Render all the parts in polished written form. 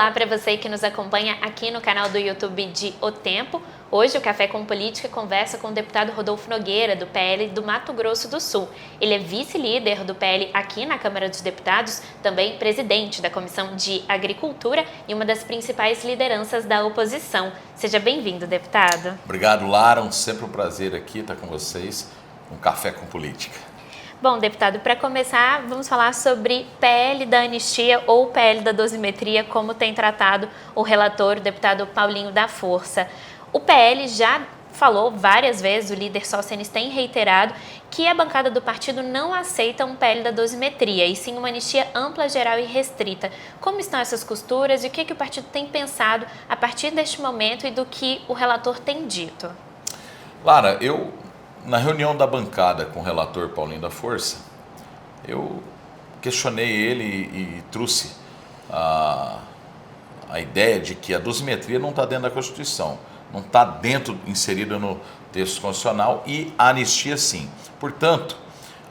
Olá para você que nos acompanha aqui no canal do YouTube de O Tempo. Hoje o Café com Política conversa com o deputado Rodolfo Nogueira, do PL do Mato Grosso do Sul. Ele é vice-líder do PL aqui na Câmara dos Deputados, também presidente da Comissão de Agricultura e uma das principais lideranças da oposição. Seja bem-vindo, deputado. Obrigado, Lara. Sempre um prazer aqui estar com vocês, um Café com Política. Bom, deputado, para começar, vamos falar sobre PL da anistia ou PL da dosimetria, como tem tratado o relator, o deputado Paulinho da Força. O PL já falou várias vezes, o líder Sóstenes tem reiterado que a bancada do partido não aceita um PL da dosimetria, e sim uma anistia ampla, geral e restrita. Como estão essas costuras e o que o partido tem pensado a partir deste momento e do que o relator tem dito? Lara, na reunião da bancada com o relator Paulinho da Força, eu questionei ele e trouxe a ideia de que a dosimetria não está dentro da Constituição, não está inserida no texto constitucional, e a anistia sim. Portanto,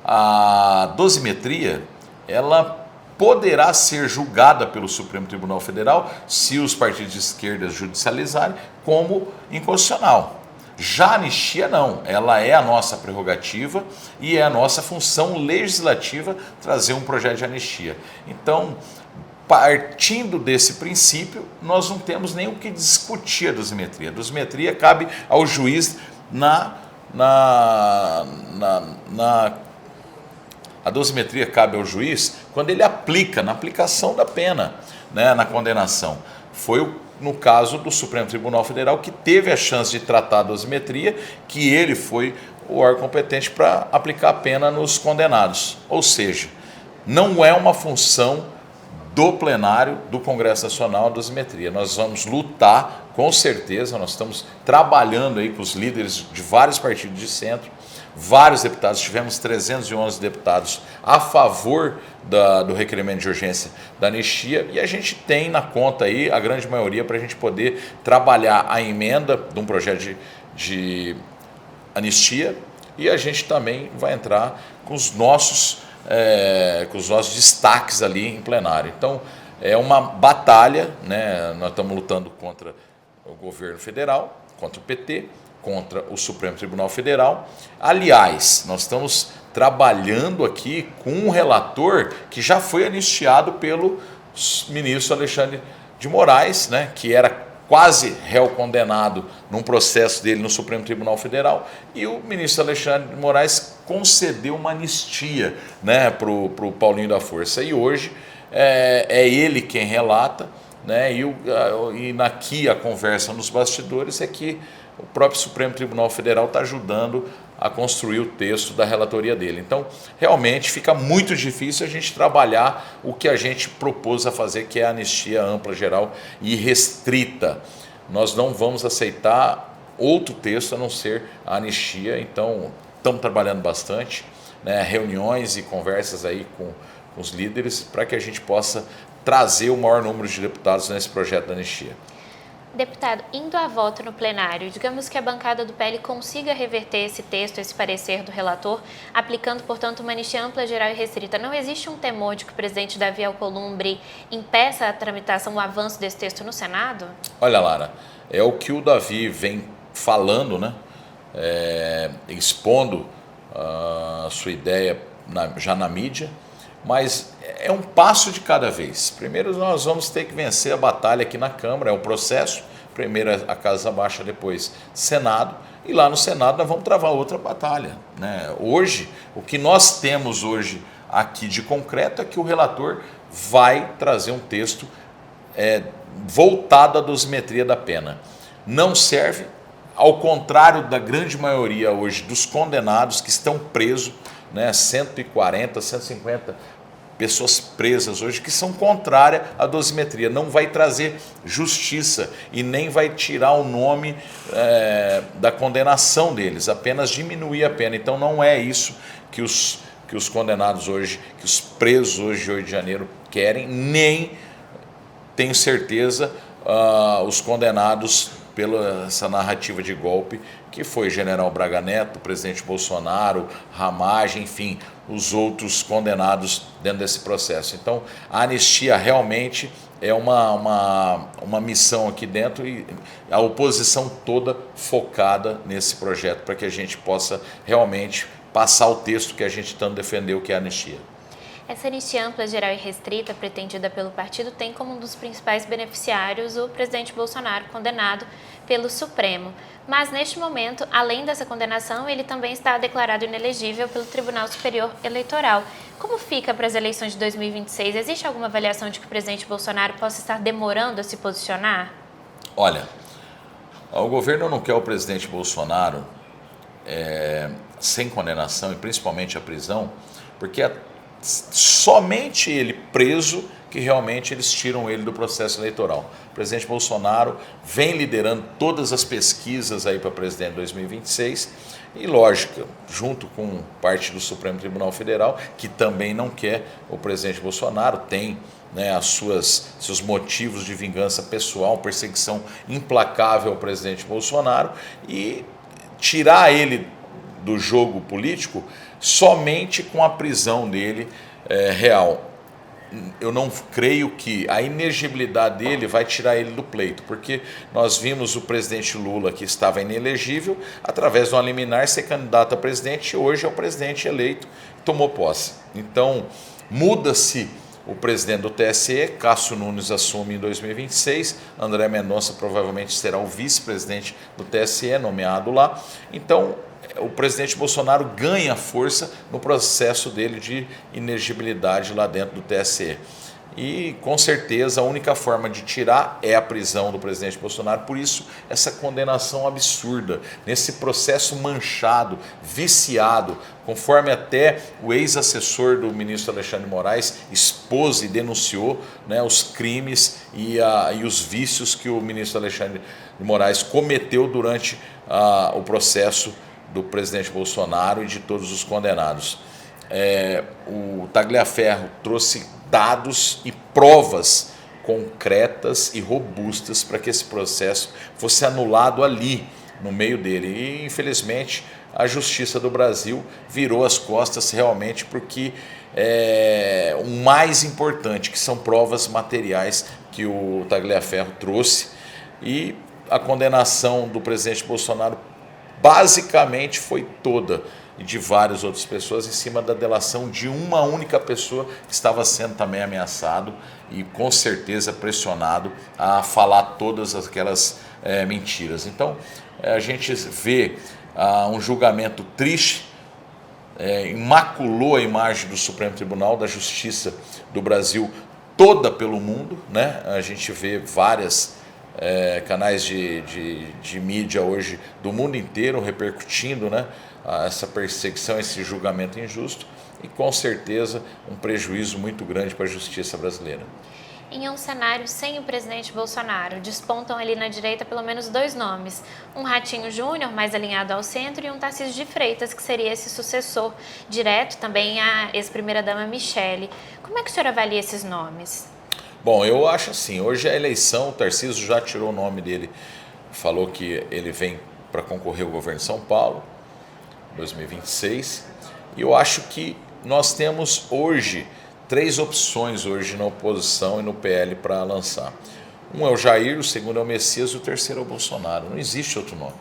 a dosimetria, ela poderá ser julgada pelo Supremo Tribunal Federal, se os partidos de esquerda judicializarem, como inconstitucional. Já a anistia não, ela é a nossa prerrogativa e é a nossa função legislativa trazer um projeto de anistia. Então, partindo desse princípio, nós não temos nem o que discutir a dosimetria. A dosimetria cabe ao juiz a dosimetria cabe ao juiz quando ele aplica, na aplicação da pena, né, na condenação. Foi no caso do Supremo Tribunal Federal, que teve a chance de tratar a dosimetria, que ele foi o órgão competente para aplicar a pena nos condenados. Ou seja, não é uma função do plenário do Congresso Nacional a dosimetria. Nós vamos lutar, com certeza, nós estamos trabalhando aí com os líderes de vários partidos de centro, vários deputados, tivemos 311 deputados a favor do requerimento de urgência da anistia, e a gente tem na conta aí a grande maioria para a gente poder trabalhar a emenda de um projeto de anistia, e a gente também vai entrar com os nossos destaques ali em plenário. Então, é uma batalha, né? Nós estamos lutando contra o governo federal, contra o PT, contra o Supremo Tribunal Federal. Aliás, nós estamos trabalhando aqui com um relator que já foi anistiado pelo ministro Alexandre de Moraes, né, que era quase réu condenado num processo dele no Supremo Tribunal Federal, e o ministro Alexandre de Moraes concedeu uma anistia, né, para o Paulinho da Força. E hoje é ele quem relata, né, e aqui a conversa nos bastidores é que o próprio Supremo Tribunal Federal está ajudando a construir o texto da relatoria dele. Então, realmente fica muito difícil a gente trabalhar o que a gente propôs a fazer, que é a anistia ampla, geral e restrita. Nós não vamos aceitar outro texto a não ser a anistia, então estamos trabalhando bastante, né, reuniões e conversas aí com os líderes para que a gente possa trazer o maior número de deputados nesse projeto da anistia. Deputado, indo a voto no plenário, digamos que a bancada do PL consiga reverter esse texto, esse parecer do relator, aplicando, portanto, uma anistia ampla, geral e restrita. Não existe um temor de que o presidente Davi Alcolumbre impeça a tramitação, o avanço desse texto no Senado? Olha, Lara, é o que o Davi vem falando, né? Expondo a sua ideia já na mídia, mas é um passo de cada vez. Primeiro nós vamos ter que vencer a batalha aqui na Câmara, é um processo, primeiro a Casa Baixa, depois Senado, e lá no Senado nós vamos travar outra batalha, né? Hoje, o que nós temos hoje aqui de concreto é que o relator vai trazer um texto voltado à dosimetria da pena. Não serve, ao contrário da grande maioria hoje dos condenados que estão presos, né, 140, 150 pessoas presas hoje que são contrárias à dosimetria. Não vai trazer justiça e nem vai tirar o nome da condenação deles, apenas diminuir a pena. Então não é isso que os condenados hoje, que os presos hoje de 8 de janeiro querem, nem tenho certeza os condenados pela essa narrativa de golpe, que foi General Braga Neto, presidente Bolsonaro, Ramagem, enfim, os outros condenados dentro desse processo. Então, a anistia realmente é uma missão aqui dentro e a oposição toda focada nesse projeto para que a gente possa realmente passar o texto que a gente tanto defendeu, que é a anistia. Essa anistia ampla, geral e restrita pretendida pelo partido tem como um dos principais beneficiários o presidente Bolsonaro, condenado pelo Supremo. Mas, neste momento, além dessa condenação, ele também está declarado inelegível pelo Tribunal Superior Eleitoral. Como fica para as eleições de 2026? Existe alguma avaliação de que o presidente Bolsonaro possa estar demorando a se posicionar? Olha, o governo não quer o presidente Bolsonaro sem condenação e principalmente a prisão, porque somente ele preso que realmente eles tiram ele do processo eleitoral. O presidente Bolsonaro vem liderando todas as pesquisas aí para presidente de 2026 e, lógico, junto com parte do Supremo Tribunal Federal, que também não quer o presidente Bolsonaro, tem, né, seus motivos de vingança pessoal, perseguição implacável ao presidente Bolsonaro e tirar ele do jogo político somente com a prisão dele real. Eu não creio que a inegibilidade dele vai tirar ele do pleito, porque nós vimos o presidente Lula, que estava inelegível, através de uma liminar ser candidato a presidente, e hoje é o presidente eleito, tomou posse. Então, muda-se o presidente do TSE, Cássio Nunes assume em 2026, André Mendonça provavelmente será o vice-presidente do TSE, nomeado lá. Então, o presidente Bolsonaro ganha força no processo dele de inegibilidade lá dentro do TSE. E, com certeza, a única forma de tirar é a prisão do presidente Bolsonaro. Por isso, essa condenação absurda, nesse processo manchado, viciado, conforme até o ex-assessor do ministro Alexandre de Moraes expôs e denunciou, né, os crimes e os vícios que o ministro Alexandre de Moraes cometeu durante o processo do presidente Bolsonaro e de todos os condenados. O Tagliaferro trouxe dados e provas concretas e robustas para que esse processo fosse anulado ali, no meio dele. E, infelizmente, a Justiça do Brasil virou as costas realmente porque o mais importante, que são provas materiais que o Tagliaferro trouxe, e a condenação do presidente Bolsonaro basicamente foi toda, e de várias outras pessoas, em cima da delação de uma única pessoa que estava sendo também ameaçado e com certeza pressionado a falar todas aquelas mentiras. Então, a gente vê um julgamento triste, imaculou a imagem do Supremo Tribunal, da Justiça do Brasil toda pelo mundo, né? A gente vê várias canais de mídia hoje do mundo inteiro repercutindo, né, essa perseguição, esse julgamento injusto e com certeza um prejuízo muito grande para a justiça brasileira. Em um cenário sem o presidente Bolsonaro, despontam ali na direita pelo menos dois nomes, um Ratinho Júnior, mais alinhado ao centro, e um Tarcísio de Freitas, que seria esse sucessor direto, também a ex-primeira-dama Michele. Como é que o senhor avalia esses nomes? Bom, eu acho assim, hoje a eleição, o Tarcísio já tirou o nome dele, falou que ele vem para concorrer ao governo de São Paulo, 2026, e eu acho que nós temos hoje três opções hoje na oposição e no PL para lançar. Um é o Jair, o segundo é o Messias e o terceiro é o Bolsonaro. Não existe outro nome.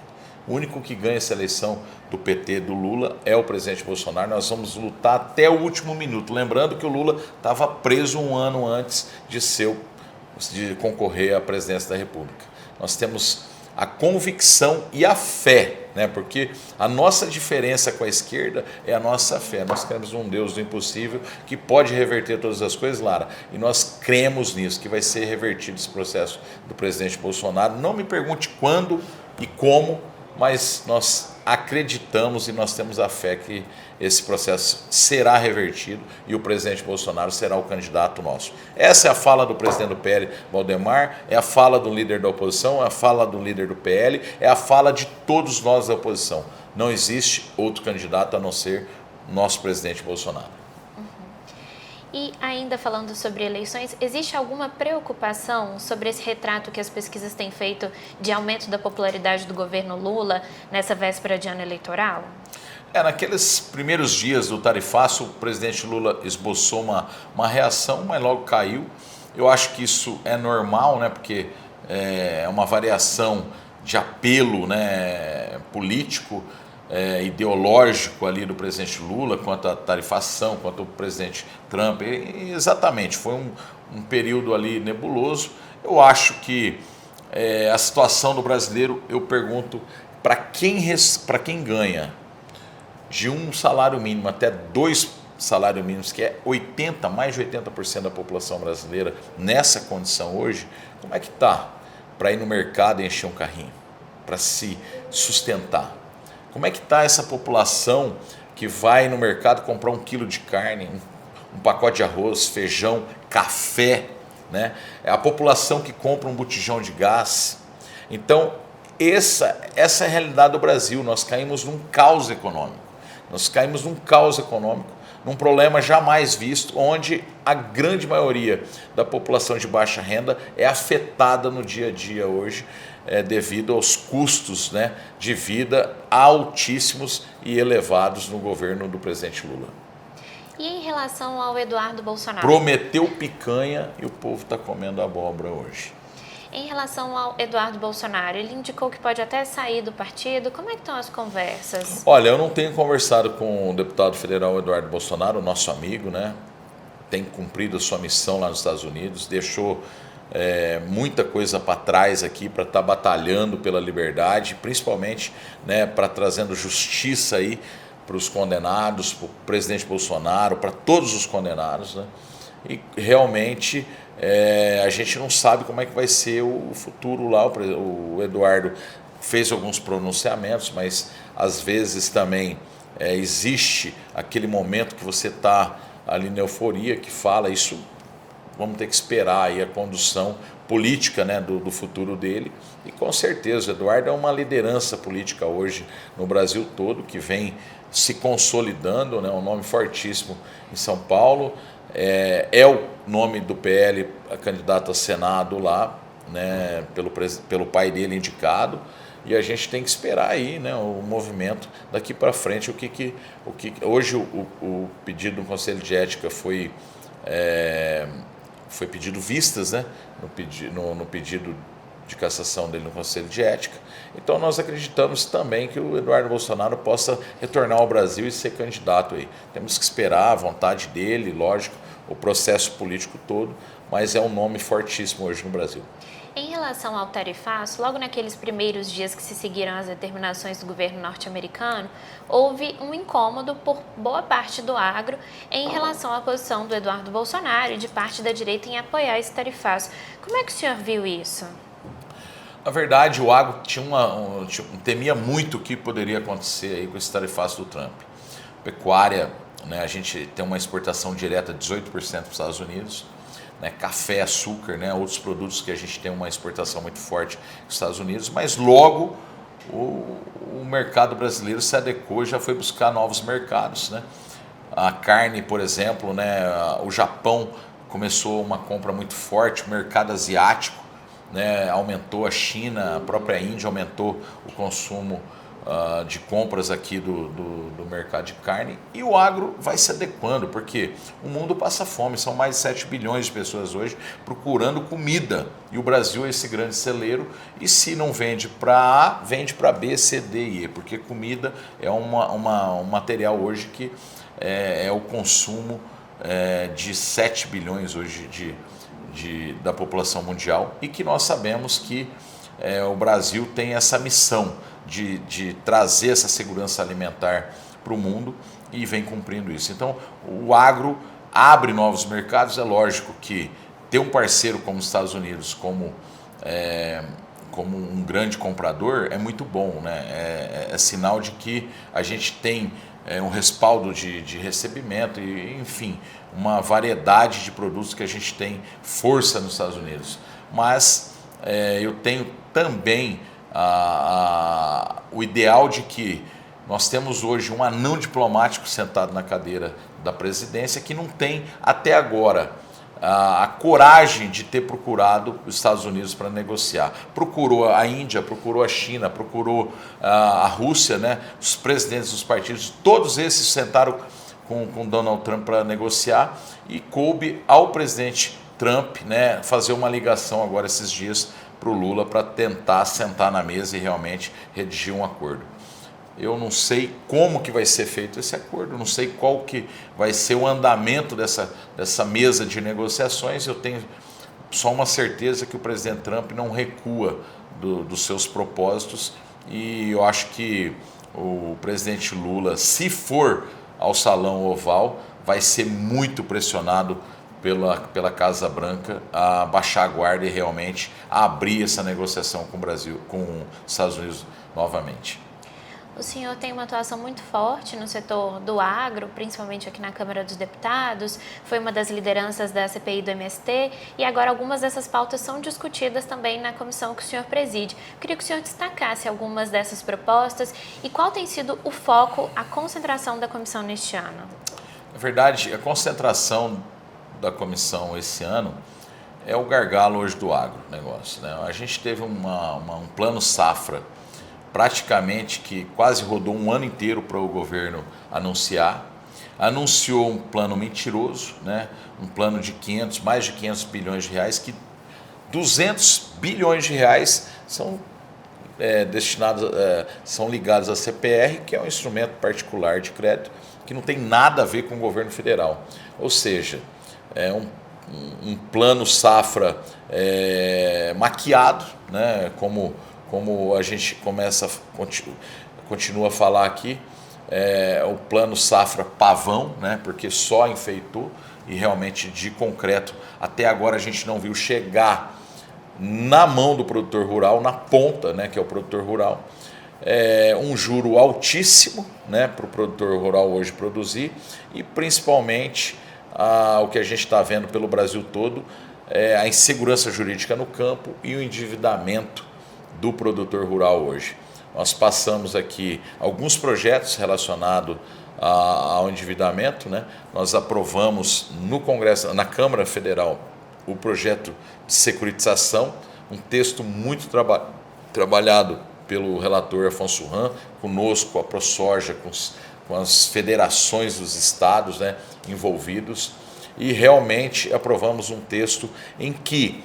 O único que ganha essa eleição do PT, do Lula, é o presidente Bolsonaro. Nós vamos lutar até o último minuto. Lembrando que o Lula estava preso um ano antes de concorrer à presidência da República. Nós temos a convicção e a fé, né? Porque a nossa diferença com a esquerda é a nossa fé. Nós temos um Deus do impossível que pode reverter todas as coisas, Lara, e nós cremos nisso, que vai ser revertido esse processo do presidente Bolsonaro. Não me pergunte quando e como, mas nós acreditamos e nós temos a fé que esse processo será revertido e o presidente Bolsonaro será o candidato nosso. Essa é a fala do presidente do PL, Valdemar, é a fala do líder da oposição, é a fala do líder do PL, é a fala de todos nós da oposição. Não existe outro candidato a não ser nosso presidente Bolsonaro. E ainda falando sobre eleições, existe alguma preocupação sobre esse retrato que as pesquisas têm feito de aumento da popularidade do governo Lula nessa véspera de ano eleitoral? Naqueles primeiros dias do tarifaço, o presidente Lula esboçou uma reação, mas logo caiu. Eu acho que isso é normal, né? Porque é uma variação de apelo, né, político, ideológico ali do presidente Lula quanto à tarifação, quanto ao presidente Trump. E, exatamente, foi um período ali nebuloso. Eu acho que a situação do brasileiro, eu pergunto, para quem ganha de um salário mínimo até 2 salários mínimos, que é mais de 80% da população brasileira nessa condição hoje, como é que está para ir no mercado e encher um carrinho, para se sustentar? Como é que está essa população que vai no mercado comprar 1 quilo de carne, um pacote de arroz, feijão, café, né? É a população que compra um botijão de gás. Então, essa é a realidade do Brasil. Nós caímos num caos econômico. Num problema jamais visto, onde a grande maioria da população de baixa renda é afetada no dia a dia hoje, devido aos custos, né, de vida altíssimos e elevados no governo do presidente Lula. E em relação ao Eduardo Bolsonaro? Prometeu picanha e o povo está comendo abóbora hoje. Em relação ao Eduardo Bolsonaro, ele indicou que pode até sair do partido. Como é que estão as conversas? Olha, eu não tenho conversado com o deputado federal Eduardo Bolsonaro, nosso amigo, né? Tem cumprido a sua missão lá nos Estados Unidos, deixou muita coisa para trás aqui para estar batalhando pela liberdade, principalmente, né, para trazendo justiça aí para os condenados, para o presidente Bolsonaro, para todos os condenados, né? E realmente a gente não sabe como é que vai ser o futuro lá. O Eduardo fez alguns pronunciamentos, mas às vezes também existe aquele momento que você está ali na euforia, que fala isso. Vamos ter que esperar aí a condução política, né, do futuro dele. E com certeza o Eduardo é uma liderança política hoje no Brasil todo, que vem se consolidando, né, um nome fortíssimo em São Paulo. É o nome do PL, a candidato a Senado lá, né, pelo pai dele indicado, e a gente tem que esperar aí, né, o movimento daqui para frente. Hoje o pedido do Conselho de Ética foi pedido vistas, né, no pedido de cassação dele no Conselho de Ética. Então nós acreditamos também que o Eduardo Bolsonaro possa retornar ao Brasil e ser candidato aí. Temos que esperar a vontade dele, lógico, o processo político todo, mas é um nome fortíssimo hoje no Brasil. Em relação ao tarifaço, logo naqueles primeiros dias que se seguiram às determinações do governo norte-americano, houve um incômodo por boa parte do agro em relação à posição do Eduardo Bolsonaro e de parte da direita em apoiar esse tarifaço. Como é que o senhor viu isso? Na verdade, o agro temia muito o que poderia acontecer aí com esse tarifaço do Trump. Pecuária, né, a gente tem uma exportação direta de 18% para os Estados Unidos, né, café, açúcar, né, outros produtos que a gente tem uma exportação muito forte dos Estados Unidos, mas logo o mercado brasileiro se adequou e já foi buscar novos mercados, né? A carne, por exemplo, né, o Japão começou uma compra muito forte, o mercado asiático, né, aumentou, a China, a própria Índia aumentou o consumo de compras aqui do mercado de carne, e o agro vai se adequando, porque o mundo passa fome, são mais de 7 bilhões de pessoas hoje procurando comida, e o Brasil é esse grande celeiro, e se não vende para A, vende para B, C, D e E, porque comida é um material hoje que é o consumo de 7 bilhões hoje da população mundial, e que nós sabemos que o Brasil tem essa missão de trazer essa segurança alimentar para o mundo e vem cumprindo isso. Então, o agro abre novos mercados. É lógico que ter um parceiro como os Estados Unidos como um grande comprador é muito bom, né? É sinal de que a gente tem um respaldo de recebimento e, enfim, uma variedade de produtos que a gente tem força nos Estados Unidos. Mas eu tenho também o ideal de que nós temos hoje um anão diplomático sentado na cadeira da presidência que não tem, até agora, a coragem de ter procurado os Estados Unidos para negociar. Procurou a Índia, procurou a China, procurou a Rússia, né? Os presidentes dos partidos, todos esses sentaram com Donald Trump para negociar, e coube ao presidente Trump, né, fazer uma ligação agora esses dias para o Lula para tentar sentar na mesa e realmente redigir um acordo. Eu não sei como que vai ser feito esse acordo, não sei qual que vai ser o andamento dessa mesa de negociações. Eu tenho só uma certeza que o presidente Trump não recua dos seus propósitos, e eu acho que o presidente Lula, se for ao Salão Oval, vai ser muito pressionado pela Casa Branca a baixar a guarda e realmente abrir essa negociação com o Brasil, com os Estados Unidos novamente. O senhor tem uma atuação muito forte no setor do agro, principalmente aqui na Câmara dos Deputados, foi uma das lideranças da CPI do MST e agora algumas dessas pautas são discutidas também na comissão que o senhor preside. Eu queria que o senhor destacasse algumas dessas propostas e qual tem sido o foco, a concentração da comissão neste ano. Na verdade, a concentração da comissão esse ano é o gargalo hoje do agronegócio, né? A gente teve um plano safra praticamente que quase rodou um ano inteiro para o governo anunciou um plano mentiroso, né? Um plano de mais de 500 bilhões de reais, que 200 bilhões de reais são são ligados à CPR, que é um instrumento particular de crédito, que não tem nada a ver com o governo federal. Ou seja, é um plano safra maquiado, né? Como a gente continua a falar aqui, o plano safra pavão, né? Porque só enfeitou e realmente de concreto até agora a gente não viu chegar na mão do produtor rural, na ponta, né? Que é o produtor rural. Um juro altíssimo, né? Para o produtor rural hoje produzir, e principalmente o que a gente está vendo pelo Brasil todo, a insegurança jurídica no campo e o endividamento do produtor rural hoje. Nós passamos aqui alguns projetos relacionados ao endividamento, né? Nós aprovamos no Congresso, na Câmara Federal, o projeto de securitização, um texto muito trabalhado pelo relator Afonso Ram, conosco, a ProSoja, com as federações dos estados, né, envolvidos, e realmente aprovamos um texto em que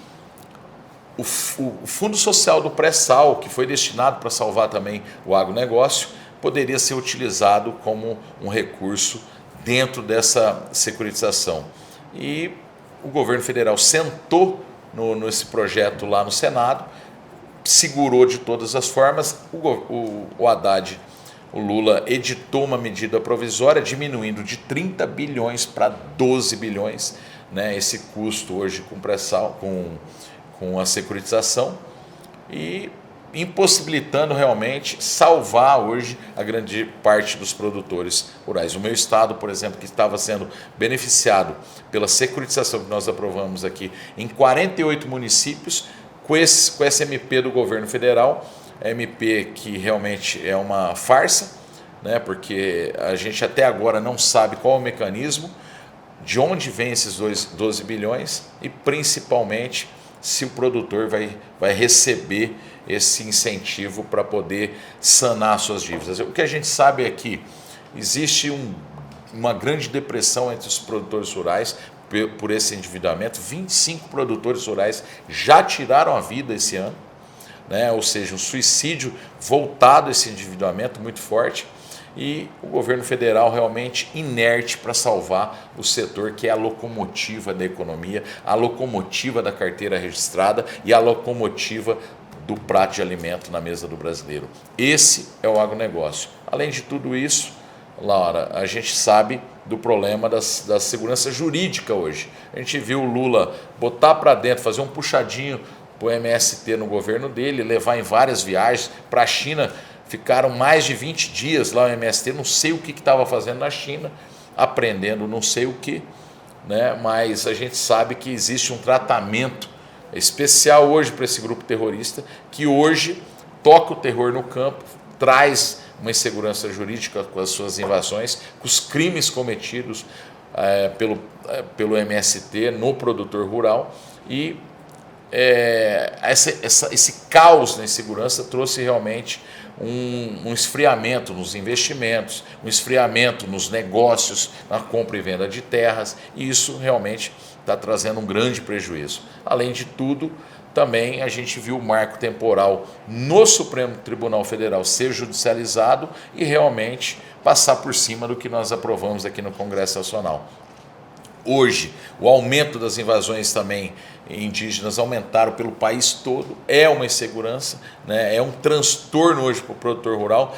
o Fundo Social do Pré-Sal, que foi destinado para salvar também o agronegócio, poderia ser utilizado como um recurso dentro dessa securitização. E o governo federal sentou nesse projeto lá no Senado, segurou de todas as formas. O Haddad, o Lula, editou uma medida provisória, diminuindo de 30 bilhões para 12 bilhões, né, esse custo hoje com pré-sal, com a securitização, e impossibilitando realmente salvar hoje a grande parte dos produtores rurais. O meu estado, por exemplo, que estava sendo beneficiado pela securitização que nós aprovamos aqui em 48 municípios, com esse MP do governo federal, MP que realmente é uma farsa, né, porque a gente até agora não sabe qual é o mecanismo, de onde vem esses 12 bilhões e principalmente se o produtor vai receber esse incentivo para poder sanar suas dívidas. O que a gente sabe é que existe uma grande depressão entre os produtores rurais por esse endividamento. 25 produtores rurais já tiraram a vida esse ano, né? Ou seja, um suicídio voltado a esse endividamento muito forte. E o governo federal realmente inerte para salvar o setor que é a locomotiva da economia, a locomotiva da carteira registrada e a locomotiva do prato de alimento na mesa do brasileiro. Esse é o agronegócio. Além de tudo isso, Laura, a gente sabe do problema da segurança jurídica hoje. A gente viu o Lula botar para dentro, fazer um puxadinho para o MST no governo dele, levar em várias viagens para a China. Ficaram mais de 20 dias lá no MST, não sei o que estava fazendo na China, aprendendo não sei o que, né? Mas a gente sabe que existe um tratamento especial hoje para esse grupo terrorista, que hoje toca o terror no campo, traz uma insegurança jurídica com as suas invasões, com os crimes cometidos pelo MST no produtor rural, e esse caos na insegurança trouxe realmente um esfriamento nos investimentos, um esfriamento nos negócios, na compra e venda de terras, e isso realmente está trazendo um grande prejuízo. Além de tudo, também a gente viu o marco temporal no Supremo Tribunal Federal ser judicializado e realmente passar por cima do que nós aprovamos aqui no Congresso Nacional. Hoje, o aumento das invasões também indígenas aumentaram pelo país todo, é uma insegurança, né? É um transtorno hoje para o produtor rural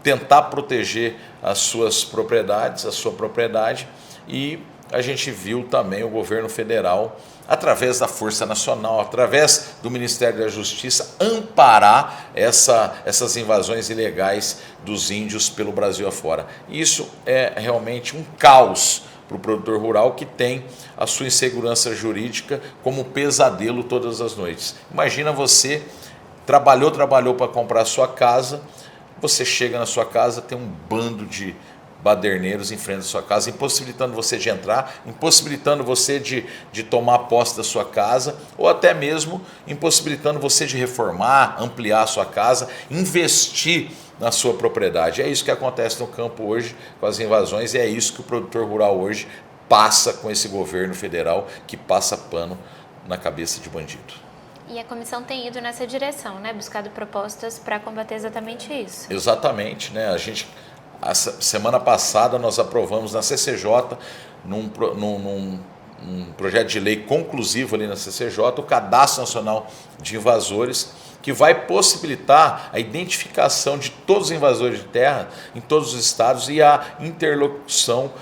tentar proteger as suas propriedades, a sua propriedade, e a gente viu também o governo federal, através da Força Nacional, através do Ministério da Justiça, amparar essas invasões ilegais dos índios pelo Brasil afora. Isso é realmente um caos para o produtor rural que tem a sua insegurança jurídica como pesadelo todas as noites. Imagina você, trabalhou para comprar a sua casa, você chega na sua casa, tem um bando de baderneiros em frente da sua casa, impossibilitando você de entrar, impossibilitando você de tomar posse da sua casa, ou até mesmo impossibilitando você de reformar, ampliar a sua casa, investir na sua propriedade. É isso que acontece no campo hoje com as invasões, e é isso que o produtor rural hoje passa com esse governo federal que passa pano na cabeça de bandido. E a comissão tem ido nessa direção, né? Buscado propostas para combater exatamente isso. Exatamente, né? A semana passada nós aprovamos na CCJ, num projeto de lei conclusivo ali na CCJ, o Cadastro Nacional de Invasores, que vai possibilitar a identificação de todos os invasores de terra em todos os estados e a interlocução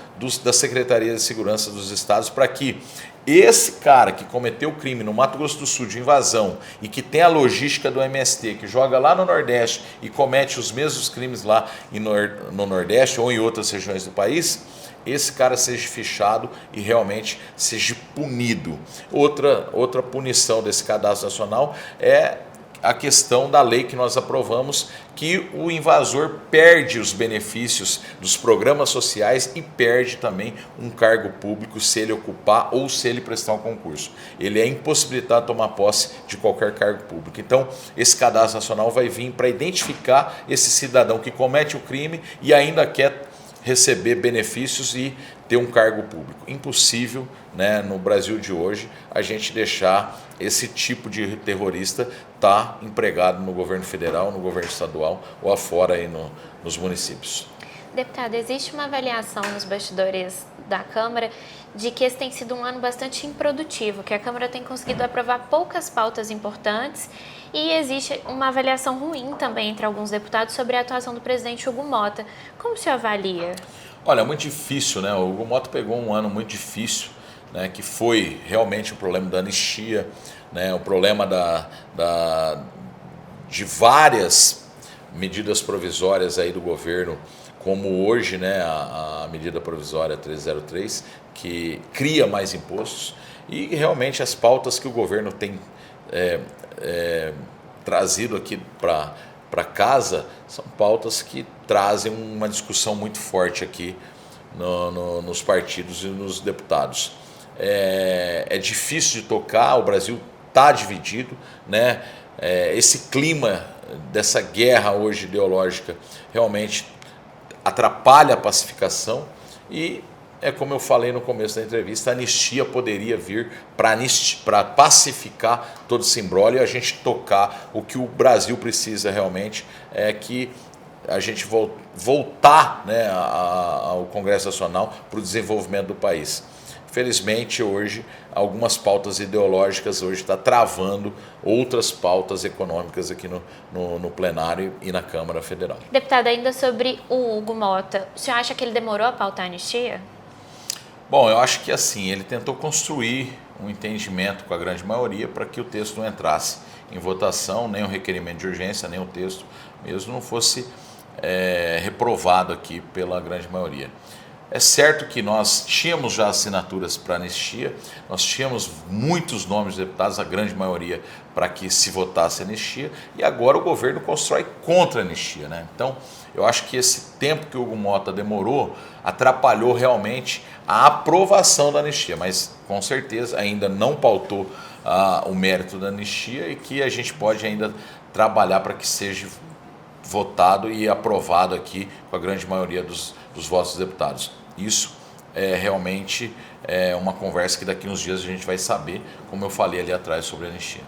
da Secretaria de Segurança dos estados para que esse cara que cometeu o crime no Mato Grosso do Sul de invasão e que tem a logística do MST, que joga lá no Nordeste e comete os mesmos crimes lá no Nordeste ou em outras regiões do país, esse cara seja fichado e realmente seja punido. Outra punição desse cadastro nacional é a questão da lei que nós aprovamos, que o invasor perde os benefícios dos programas sociais e perde também um cargo público se ele ocupar ou se ele prestar um concurso. Ele é impossibilitado de tomar posse de qualquer cargo público. Então, esse cadastro nacional vai vir para identificar esse cidadão que comete o crime e ainda quer receber benefícios e ter um cargo público. Impossível, né, no Brasil de hoje, a gente deixar esse tipo de terrorista estar empregado no governo federal, no governo estadual ou afora aí nos municípios. Deputado, existe uma avaliação nos bastidores da Câmara de que esse tem sido um ano bastante improdutivo, que a Câmara tem conseguido aprovar poucas pautas importantes e existe uma avaliação ruim também entre alguns deputados sobre a atuação do presidente Hugo Motta. Como o senhor avalia? Olha, muito difícil, né? O Hugo Motta pegou um ano muito difícil, né? Que foi realmente o problema da anistia, né? O problema de várias medidas provisórias aí do governo, como hoje, né, a medida provisória 303, que cria mais impostos, e realmente as pautas que o governo tem trazido aqui para casa são pautas que trazem uma discussão muito forte aqui nos partidos e nos deputados. É difícil de tocar, o Brasil está dividido, né? Esse clima dessa guerra hoje ideológica realmente atrapalha a pacificação e, como eu falei no começo da entrevista, a anistia poderia vir para pacificar todo esse imbróglio e a gente tocar o que o Brasil precisa realmente, é que a gente voltar, né, ao Congresso Nacional para o desenvolvimento do país. Felizmente, hoje, algumas pautas ideológicas hoje estão travando outras pautas econômicas aqui no plenário e na Câmara Federal. Deputado, ainda sobre o Hugo Motta, o senhor acha que ele demorou a pautar a anistia? Bom, eu acho que assim, ele tentou construir um entendimento com a grande maioria para que o texto não entrasse em votação, nem o requerimento de urgência, nem o texto mesmo não fosse reprovado aqui pela grande maioria. É certo que nós tínhamos já assinaturas para anistia, nós tínhamos muitos nomes de deputados, a grande maioria, para que se votasse anistia, e agora o governo constrói contra a anistia, né? Então, eu acho que esse tempo que o Hugo Motta demorou atrapalhou realmente a aprovação da anistia, mas com certeza ainda não pautou o mérito da anistia e que a gente pode ainda trabalhar para que seja votado e aprovado aqui com a grande maioria dos votos dos deputados. Isso é realmente uma conversa que daqui uns dias a gente vai saber, como eu falei ali atrás sobre a anistia.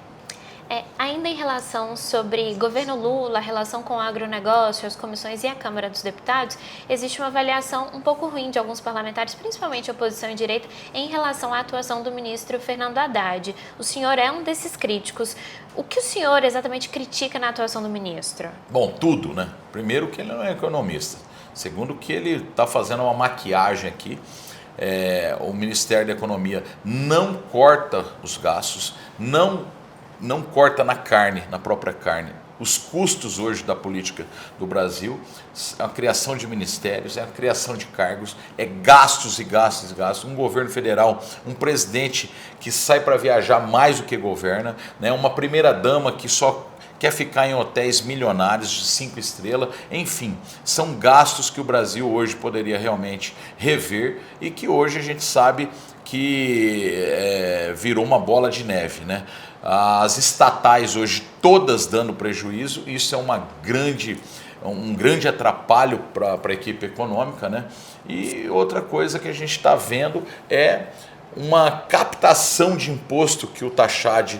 Ainda em relação sobre governo Lula, a relação com o agronegócio, as comissões e a Câmara dos Deputados, existe uma avaliação um pouco ruim de alguns parlamentares, principalmente a oposição e direita, em relação à atuação do ministro Fernando Haddad. O senhor é um desses críticos. O que o senhor exatamente critica na atuação do ministro? Bom, tudo, né? Primeiro que ele não é economista. Segundo que ele está fazendo uma maquiagem aqui. O Ministério da Economia não corta os gastos, não corta na carne, na própria carne. Os custos hoje da política do Brasil, a criação de ministérios, a criação de cargos, gastos e gastos e gastos. Um governo federal, um presidente que sai para viajar mais do que governa, né? Uma primeira-dama que só quer ficar em hotéis milionários de 5 estrelas, enfim, são gastos que o Brasil hoje poderia realmente rever e que hoje a gente sabe que virou uma bola de neve, né? As estatais hoje todas dando prejuízo, isso é um grande atrapalho para a equipe econômica, né? E outra coisa que a gente está vendo é uma captação de imposto que o Tachad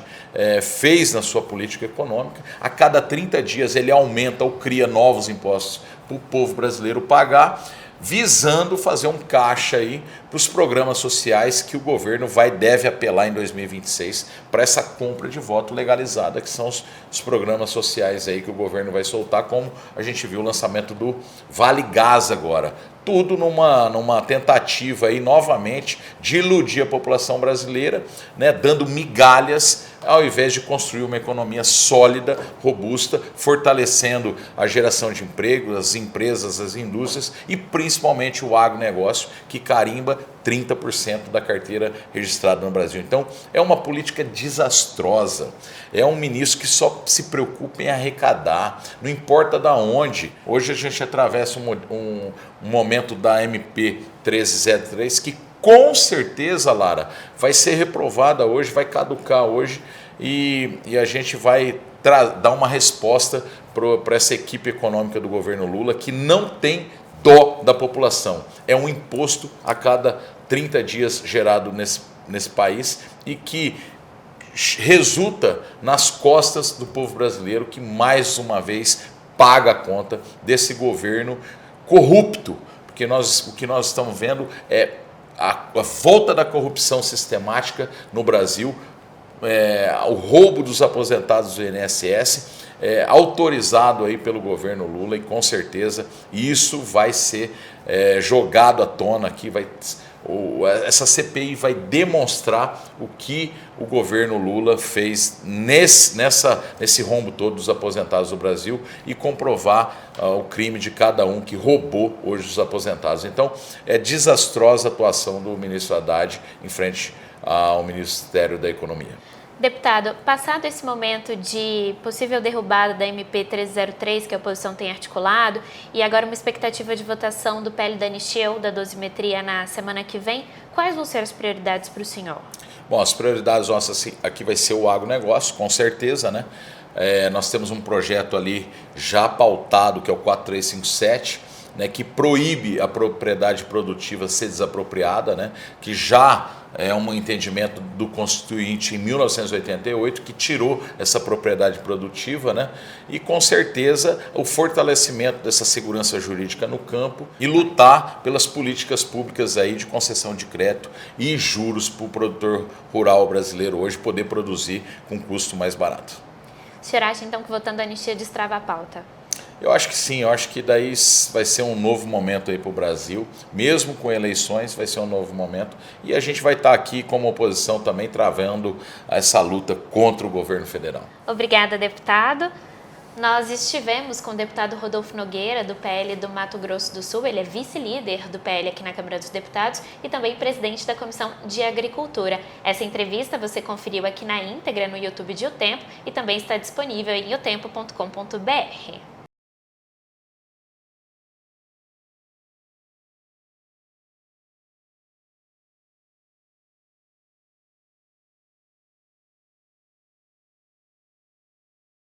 fez na sua política econômica. A cada 30 dias ele aumenta ou cria novos impostos para o povo brasileiro pagar, visando fazer um caixa aí para os programas sociais que o governo deve apelar em 2026 para essa compra de voto legalizada, que são os programas sociais aí que o governo vai soltar, como a gente viu o lançamento do Vale Gás agora. Tudo numa tentativa aí novamente de iludir a população brasileira, né, dando migalhas ao invés de construir uma economia sólida, robusta, fortalecendo a geração de emprego, as empresas, as indústrias e principalmente o agronegócio, que carimba 30% da carteira registrada no Brasil. Então, é uma política desastrosa. É um ministro que só se preocupa em arrecadar, não importa da onde. Hoje a gente atravessa um momento da MP 1303 que com certeza, Lara, vai ser reprovada hoje, vai caducar hoje e a gente vai dar uma resposta para essa equipe econômica do governo Lula que não tem dó da população. É um imposto a cada 30 dias gerado nesse país e que resulta nas costas do povo brasileiro que mais uma vez paga a conta desse governo corrupto, porque o que nós estamos vendo é a volta da corrupção sistemática no Brasil, o roubo dos aposentados do INSS, autorizado aí pelo governo Lula, e com certeza isso vai ser jogado à tona aqui, essa CPI vai demonstrar o que o governo Lula fez nesse rombo todo dos aposentados do Brasil e comprovar o crime de cada um que roubou hoje os aposentados. Então, é desastrosa a atuação do ministro Haddad em frente ao Ministério da Economia. Deputado, passado esse momento de possível derrubada da MP 1303, que a oposição tem articulado, e agora uma expectativa de votação do PL da anistia ou da dosimetria na semana que vem, quais vão ser as prioridades para o senhor? Bom, as prioridades nossas aqui vai ser o agronegócio, com certeza, né? Nós temos um projeto ali já pautado, que é o 4357, né, que proíbe a propriedade produtiva ser desapropriada, né, que já é um entendimento do Constituinte em 1988, que tirou essa propriedade produtiva, né, e com certeza o fortalecimento dessa segurança jurídica no campo e lutar pelas políticas públicas aí de concessão de crédito e juros para o produtor rural brasileiro hoje poder produzir com custo mais barato. O senhor acha então que votando a anistia destrava a pauta? Eu acho que sim, eu acho que daí vai ser um novo momento aí para o Brasil, mesmo com eleições vai ser um novo momento e a gente vai estar aqui como oposição também travando essa luta contra o governo federal. Obrigada, deputado. Nós estivemos com o deputado Rodolfo Nogueira, do PL do Mato Grosso do Sul, ele é vice-líder do PL aqui na Câmara dos Deputados e também presidente da Comissão de Agricultura. Essa entrevista você conferiu aqui na íntegra no YouTube de O Tempo e também está disponível em otempo.com.br.